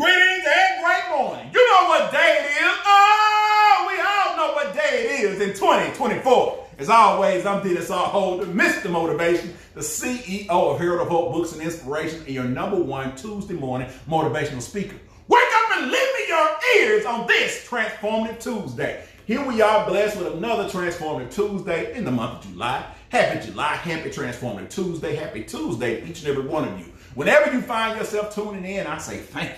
Greetings and great morning. You know what day it is. Oh, we all know what day it is in 2024. As always, I'm Dennis R. Holder, Mr. Motivation, the CEO of Herald of Hope Books and Inspiration, and your #1 Tuesday morning motivational speaker. Wake up and lend me your ears on this Transformative Tuesday. Here we are, blessed with another Transformative Tuesday in the month of July. Happy July, happy Transformative Tuesday, happy Tuesday to each and every one of you. Whenever you find yourself tuning in, I say thank you.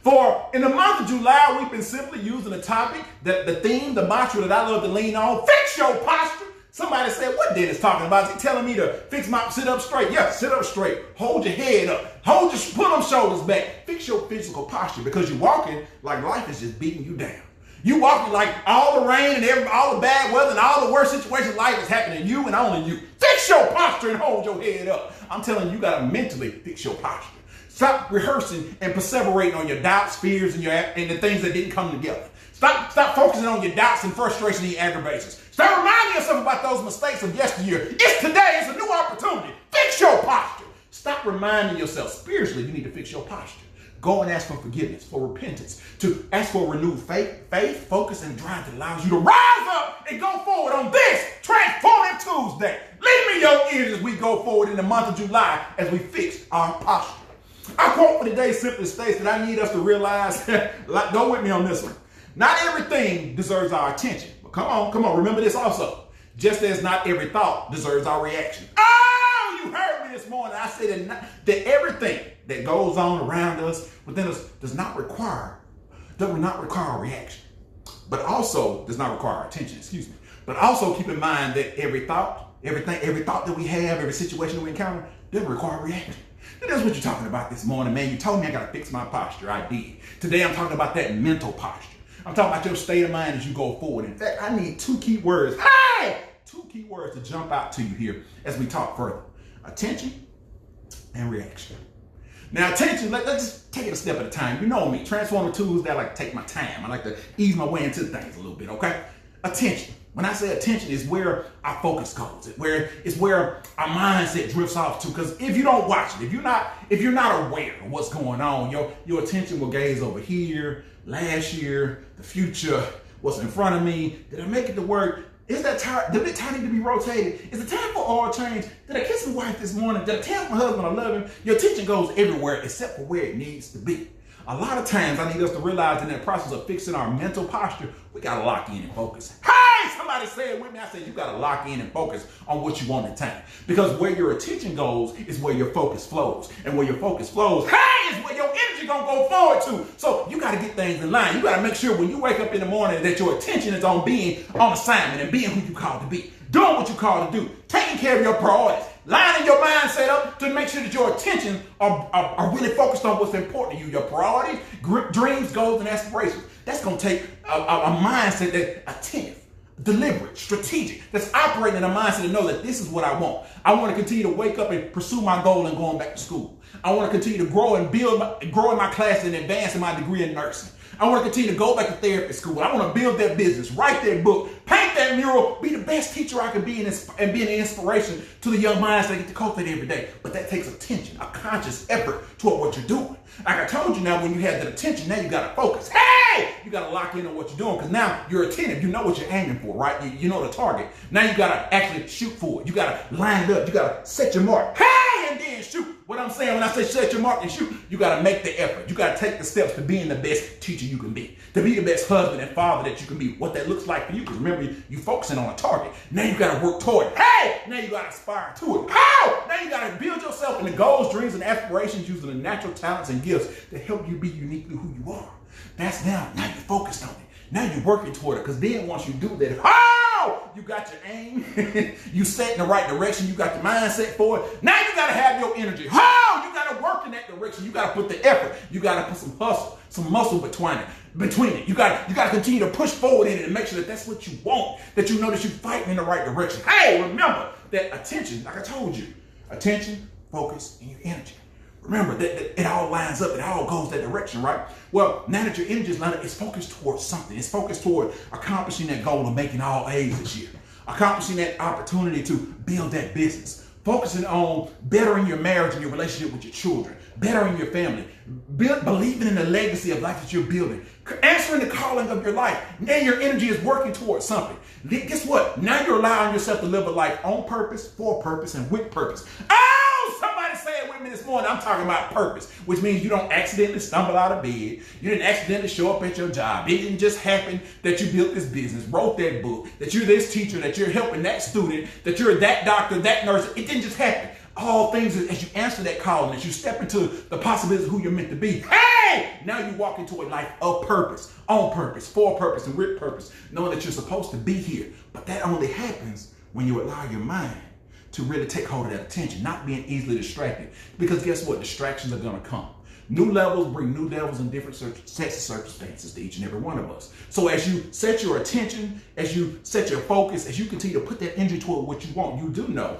For in the month of July, we've been simply using the topic, the theme, the mantra that I love to lean on, fix your posture. Somebody said, what Dennis talking about? Is he telling me to sit up straight? Yeah, sit up straight. Hold your head up. Pull them shoulders back. Fix your physical posture because you're walking like life is just beating you down. You walking like all the rain and all the bad weather and all the worst situations life is happening to you and only you. Fix your posture and hold your head up. I'm telling you, you got to mentally fix your posture. Stop rehearsing and perseverating on your doubts, fears, and the things that didn't come together. Stop focusing on your doubts and frustration and your aggravations. Start reminding yourself about those mistakes of yesteryear. It's today. It's a new opportunity. Fix your posture. Stop reminding yourself. Spiritually, you need to fix your posture. Go and ask for forgiveness, for repentance, to ask for renewed faith, focus, and drive that allows you to rise up and go forward on this Transformative Tuesday. Lend me your ears as we go forward in the month of July as we fix our posture. Our quote for today simply states that I need us to realize, go with me on this one. Not everything deserves our attention. But come on, remember this also. Just as not every thought deserves our reaction. Oh, you heard me this morning. I said that everything that goes on around us, within us, does not require a reaction. But also does not require our attention, But also keep in mind that every thought that we have, every situation that we encounter, doesn't require a reaction. And that's what you're talking about this morning, man. You told me I got to fix my posture. I did. Today I'm talking about that mental posture. I'm talking about your state of mind as you go forward. In fact, I need two key words. Hey! Two key words to jump out to you here as we talk further. Attention and reaction. Now, attention, let's just take it a step at a time. You know me. Transformative Tuesday, I like to take my time. I like to ease my way into things a little bit, okay? Attention. When I say attention, is where our focus goes. It's where our mindset drifts off to. Because if you don't watch it, if you're not aware of what's going on, your attention will gaze over here, last year, the future, what's in front of me. Did I make it to work? Is that time? Did it time to be rotated? Is it time for oil change? Did I kiss my wife this morning? Did I tell my husband I love him? Your attention goes everywhere except for where it needs to be. A lot of times I need us to realize in that process of fixing our mental posture, we got to lock in and focus. Hey, somebody say it with me. I said you got to lock in and focus on what you want in time. Because where your attention goes is where your focus flows. And where your focus flows, hey, is where your energy going to go forward to. So you got to get things in line. You got to make sure when you wake up in the morning that your attention is on being on assignment and being who you called to be. Doing what you called to do. Taking care of your priorities. Lining your mindset up to make sure that your attention are really focused on what's important to you. Your priorities, dreams, goals, and aspirations. That's going to take a mindset that's attentive, deliberate, strategic, that's operating in a mindset to know that this is what I want. I want to continue to wake up and pursue my goal and going back to school. I want to continue to grow and grow in my class and advance in my degree in nursing. I want to continue to go back to therapy school. I want to build that business, write that book, paint that mural, be the best teacher I can be and be an inspiration to the young minds that I get to cultivate every day. But that takes attention, a conscious effort toward what you're doing. Like I told you now, when you have that attention, now you got to focus. Hey! You got to lock in on what you're doing because now you're attentive. You know what you're aiming for, right? You know the target. Now you got to actually shoot for it. You got to line it up. You got to set your mark. Hey! And then shoot. What I'm saying when I say set your mark and shoot, you got to make the effort. You got to take the steps to being the best teacher you can be, to be the best husband and father that you can be, what that looks like for you. Because remember, you focusing on a target. Now you got to work toward it. Hey! Now you got to aspire to it. How? Now you got to build yourself in the goals, dreams, and aspirations using the natural talents and gifts that help you be uniquely who you are. That's now you're focused on it. Now you're working toward it. Because then once you do that, you got your aim, you set in the right direction, you got your mindset for it. Now you got to have your energy. You got to work in that direction. You got to put the effort. You got to put some hustle, some muscle between it. You got to continue to push forward in it and make sure that that's what you want, that you know that you're fighting in the right direction. Hey, remember that attention, like I told you, attention, focus, and your energy. Remember that it all lines up. It all goes that direction, right? Well, now that your energy is lined up, it's focused towards something. It's focused toward accomplishing that goal of making all A's this year. Accomplishing that opportunity to build that business. focusing on bettering your marriage and your relationship with your children, bettering your family, believing in the legacy of life that you're building, answering the calling of your life. Now your energy is working towards something. Guess what? Now you're allowing yourself to live a life on purpose, for purpose, and with purpose. Oh, somebody say it with me this morning. I'm talking about purpose, which means you don't accidentally stumble out of bed. You didn't accidentally show up at your job. It didn't just happen that you built this business, wrote that book, that you're this teacher, that you're helping that student, that you're that doctor, that nurse. It didn't just happen. All things, as you answer that call and as you step into the possibilities of who you're meant to be, hey, now you walk into a life of purpose, on purpose, for purpose, and with purpose, knowing that you're supposed to be here. But that only happens when you allow your mind to really take hold of that attention, not being easily distracted. Because guess what? Distractions are going to come. New levels bring new levels and different sets of circumstances to each and every one of us. So as you set your attention, as you set your focus, as you continue to put that energy toward what you want, you do know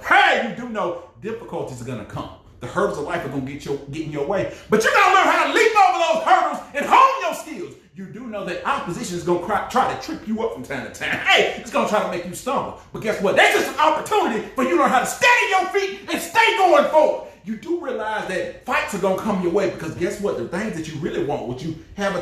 difficulties are going to come. The hurdles of life are going to get in your way. But you got to learn how to leap over those hurdles and hone your skills. You do know that opposition is going to try to trip you up from time to time. Hey, it's going to try to make you stumble. But guess what? That's just an opportunity for you to learn how to steady your feet and stay going forward. You do realize that fights are going to come your way because guess what? The things that you really want, what you have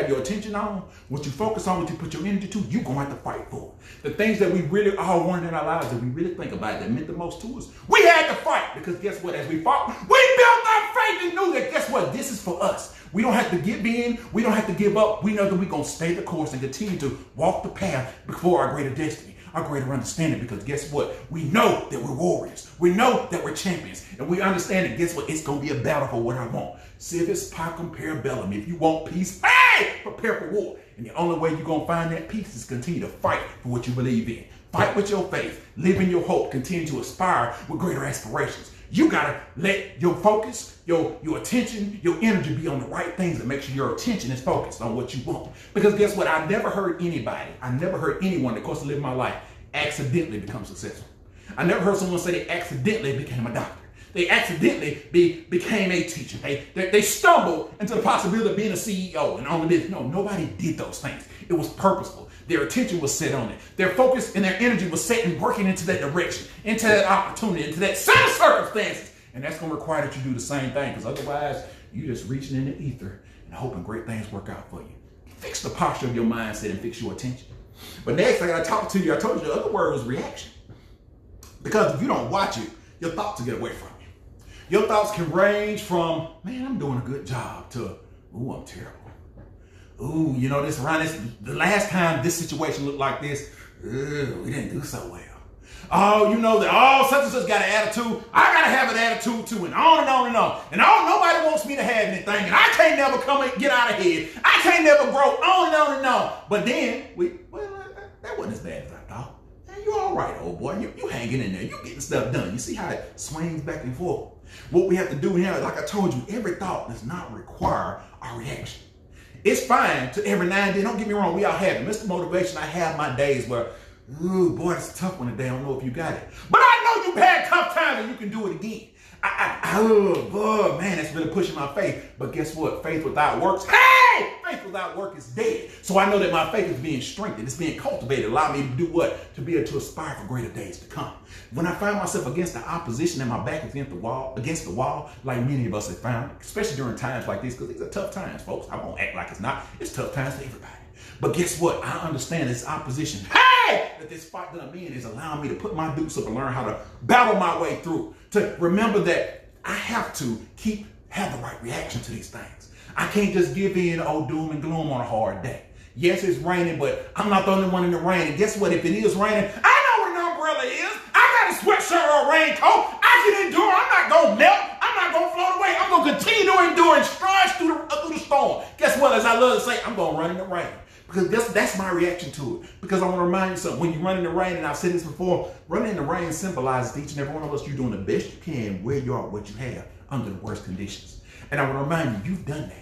your attention on, what you focus on, what you put your energy to, you're going to have to fight for. The things that we really all want in our lives that we really think about that meant the most to us, we had to fight because guess what? As we fought, we built our faith and knew that guess what? This is for us. We don't have to give in. We don't have to give up. We know that we're going to stay the course and continue to walk the path before our greater destiny, our greater understanding, because guess what? We know that we're warriors. We know that we're champions. And we understand that guess what? It's going to be a battle for what I want. Civis pacem parabellum. If you want peace, hey, prepare for war. And the only way you're going to find that peace is continue to fight for what you believe in. Fight with your faith. Live in your hope. Continue to aspire with greater aspirations. You got to let your focus, your attention, your energy be on the right things and make sure your attention is focused on what you want. Because guess what? I never heard anyone, of course, live my life, accidentally become successful. I never heard someone say they accidentally became a doctor. They accidentally became a teacher. They stumbled into the possibility of being a CEO and all of this. No, nobody did those things. It was purposeful. Their attention was set on it. Their focus and their energy was set and working into that direction, into that opportunity, into that set of circumstances. And that's going to require that you do the same thing because otherwise you're just reaching in the ether and hoping great things work out for you. Fix the posture of your mindset and fix your attention. But next, I got to talk to you. I told you the other word was reaction. Because if you don't watch it, your thoughts will get away from you. Your thoughts can range from, man, I'm doing a good job to, ooh, I'm terrible. Ooh, you know, the last time this situation looked like this, we didn't do so well. Oh, you know that, such and such got an attitude. I got to have an attitude too, and on and on and on. And nobody wants me to have anything, and I can't never come and get out ahead. I can't never grow, on and on and on. But then, that wasn't as bad as I thought. Man, you all right, old boy. You hanging in there. You getting stuff done. You see how it swings back and forth. What we have to do here, like I told you, every thought does not require our reaction. It's fine to every now and then. Don't get me wrong. We all have it. Mr. Motivation, I have my days where, ooh, boy, it's tough one today. I don't know if you got it. But I know you've had tough times and you can do it again. Oh, boy, man, that's really pushing my faith. But guess what? Faith without works, hey! Faith without work is dead. So I know that my faith is being strengthened. It's being cultivated. Allow me to do what? To be able to aspire for greater days to come. When I find myself against the opposition and my back is against the wall, like many of us have found, especially during times like this, because these are tough times, folks. I won't act like it's not. It's tough times for everybody. But guess what? I understand this opposition. Hey! That this fight that I'm in is allowing me to put my dukes up and learn how to battle my way through. To remember that I have to have the right reaction to these things. I can't just give in doom and gloom on a hard day. Yes, it's raining, but I'm not the only one in the rain. And guess what? If it is raining, I know what an umbrella is. I got a sweatshirt or a raincoat. I can endure. I'm not going to melt. I'm not going to float away. I'm going to continue to endure and strive through the storm. Guess what? As I love to say, I'm going to run in the rain. Because that's my reaction to it. Because I want to remind you something. When you run in the rain, and I've said this before, running in the rain symbolizes each and every one of us, you're doing the best you can where you are, what you have, under the worst conditions. And I want to remind you, you've done that.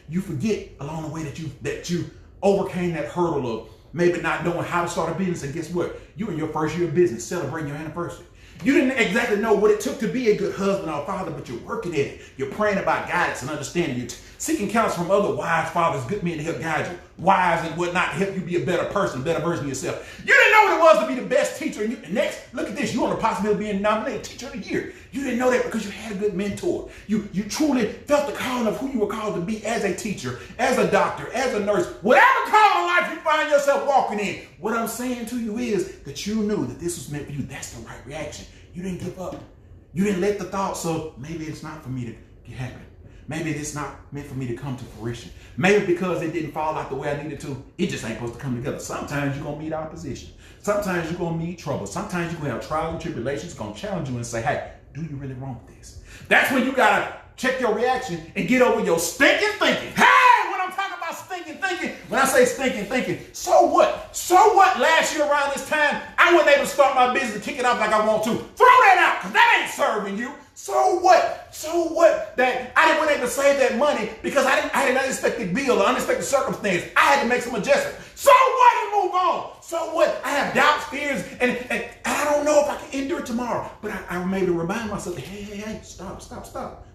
You forget along the way that you overcame that hurdle of maybe not knowing how to start a business. And guess what? You in your first year of business, celebrating your anniversary. You didn't exactly know what it took to be a good husband or father, but you're working at it. You're praying about guidance and understanding. You're seeking counsel from other wise fathers, good men to help guide you, wives and whatnot, to help you be a better person, a better version of yourself. You didn't know what it was to be the best teacher. And next, look at this. You're on the possibility of being nominated Teacher of the Year. You didn't know that because you had a good mentor. You truly felt the calling of who you were called to be as a teacher, as a doctor, as a nurse, whatever call of life you find yourself walking in. What I'm saying to you is that you knew that this was meant for you. That's the right reaction. You didn't give up. You didn't let the thoughts of maybe it's not for me to get happy. Maybe it's not meant for me to come to fruition. Maybe because it didn't fall out the way I needed to, it just ain't supposed to come together. Sometimes you're going to meet opposition. Sometimes you're going to meet trouble. Sometimes you're going to have trials and tribulations. It's going to challenge you and say, hey, do you really want this? That's when you got to check your reaction and get over your stinking thinking. Hey, when I'm talking about stinking thinking, when I say stinking thinking, so what? So what? Last year around this time, I wasn't able to start my business and kick it off like I want to. Throw that out, because that ain't serving you. So what? So what? That I wasn't able to save that money because I had an unexpected bill or unexpected circumstance. I had to make some adjustments. So what? And move on. So what? I have doubts, fears, and I don't know if I can endure it tomorrow. But I made to remind myself, hey, stop.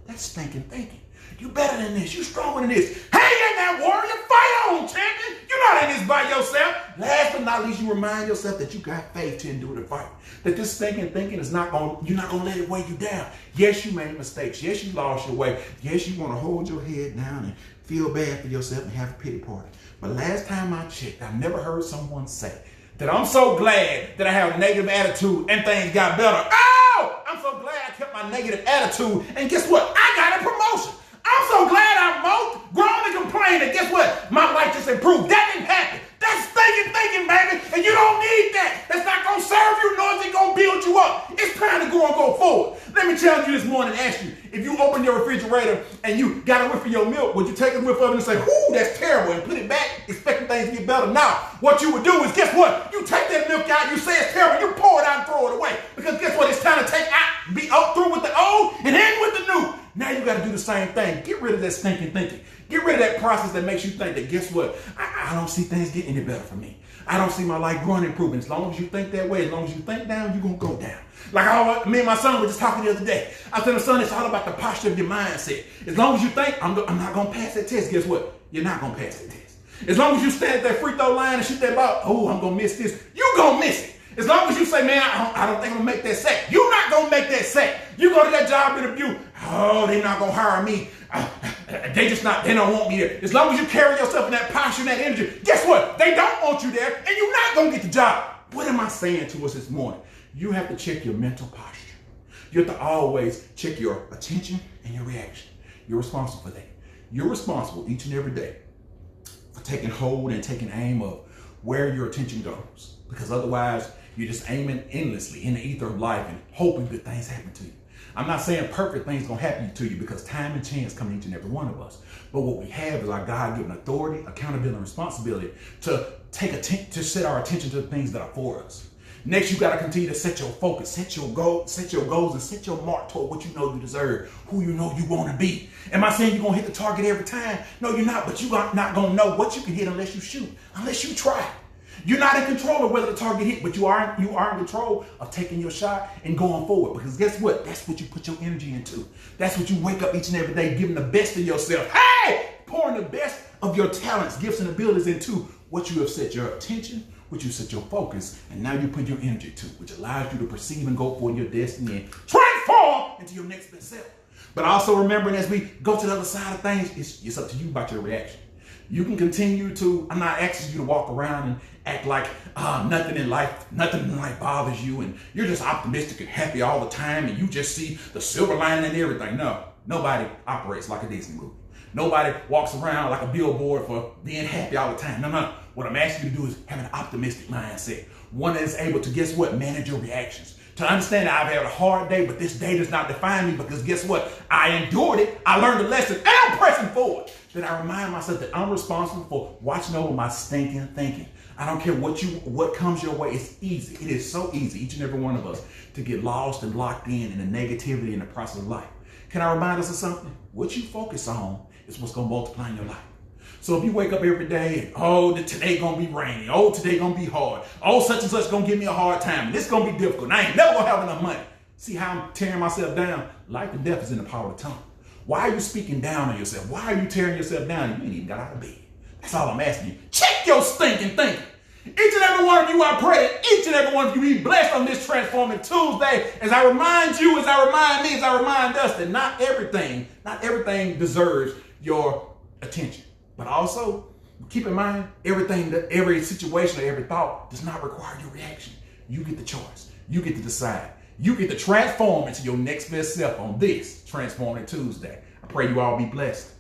That's stinking thinking. You better than this. You stronger than this. Hey, in that warrior, fight on, champion. You're not in this by yourself. Last but not least, you remind yourself that you got faith to endure the fight. That this stinking thinking is not going. You're not going to let it weigh you down. Yes, you made mistakes. Yes, you lost your way. Yes, you want to hold your head down and feel bad for yourself and have a pity party. But last time I checked, I've never heard someone say that I'm so glad that I have a negative attitude and things got better. Oh, I'm so glad I kept my negative attitude. And guess what? I got a promotion. I'm so glad I moped, groaned, and complained. And guess what? My life just improved. That didn't happen. That's thinking, baby. And you don't need that. That's not going to serve you, nor is it going to build you up. It's time to go forward. Let me challenge you this morning and ask you, if you open your refrigerator and you got a whiff of your milk, would you take a whiff of it and say, whoo, that's terrible, and put it back, expecting things to get better? Now, what you would do is, guess what? You take that milk out, you say it's terrible, you pour it out and throw it away. Because guess what? It's time to take out, be up through with the old and in with the new. Now you got to do the same thing. Get rid of that stinking thinking. Get rid of that process that makes you think that, guess what? I don't see things getting any better for me. I don't see my life growing and improving. As long as you think that way, as long as you think down, you're going to go down. Like me and my son were just talking the other day. I said, son, it's all about the posture of your mindset. As long as you think, I'm not going to pass that test, guess what? You're not going to pass that test. As long as you stand at that free throw line and shoot that ball, oh, I'm going to miss this, you're going to miss it. As long as you say, man, I don't think I'm going to make that sack, you're not going to make that sack. You go to that job interview, oh, they're not going to hire me. They don't want me there. As long as you carry yourself in that posture and that energy, guess what? They don't want you there, and you're not going to get the job. What am I saying to us this morning? You have to check your mental posture. You have to always check your attention and your reaction. You're responsible for that. You're responsible each and every day for taking hold and taking aim of where your attention goes. Because otherwise, you're just aiming endlessly in the ether of life and hoping good things happen to you. I'm not saying perfect things going to happen to you, because time and chance come to each and every one of us. But what we have is our God-given authority, accountability, and responsibility to set our attention to the things that are for us. Next, you got to continue to set your focus, set your goals, and set your mark toward what you know you deserve, who you know you want to be. Am I saying you're going to hit the target every time? No, you're not, but you're not going to know what you can hit unless you shoot, unless you try. You're not in control of whether the target hit, but you are in control of taking your shot and going forward. Because guess what? That's what you put your energy into. That's what you wake up each and every day, giving the best of yourself. Hey! Pouring the best of your talents, gifts, and abilities into what you have set your attention, what you set your focus, and now you put your energy to, which allows you to perceive and go for your destiny and transform into your next best self. But also remembering, as we go to the other side of things, it's up to you about your reaction. You can continue to, I'm not asking you to walk around and act like nothing in life bothers you, and you're just optimistic and happy all the time, and you just see the silver lining and everything. No, nobody operates like a Disney movie. Nobody walks around like a billboard for being happy all the time. No. What I'm asking you to do is have an optimistic mindset. One that is able to, guess what, manage your reactions. To understand that I've had a hard day, but this day does not define me, because guess what? I endured it, I learned a lesson, and I'm pressing forward. Then I remind myself that I'm responsible for watching over my stinking thinking. I don't care what comes your way. It's easy. It is so easy, each and every one of us, to get lost and locked in the negativity in the process of life. Can I remind us of something? What you focus on is what's going to multiply in your life. So if you wake up every day and, oh, today gonna be rainy, oh, today gonna be hard, oh, such and such gonna give me a hard time, and this gonna be difficult, and I ain't never gonna have enough money. See how I'm tearing myself down? Life and death is in the power of the tongue. Why are you speaking down on yourself? Why are you tearing yourself down? You ain't even got out of bed. That's all I'm asking you. Check your stinking thinking. Each and every one of you, I pray that each and every one of you be blessed on this Transformative Tuesday. As I remind you, as I remind me, as I remind us that not everything deserves your attention. But also, keep in mind, every situation or every thought does not require your reaction. You get the choice. You get to decide. You get to transform into your next best self on this Transformative Tuesday. I pray you all be blessed.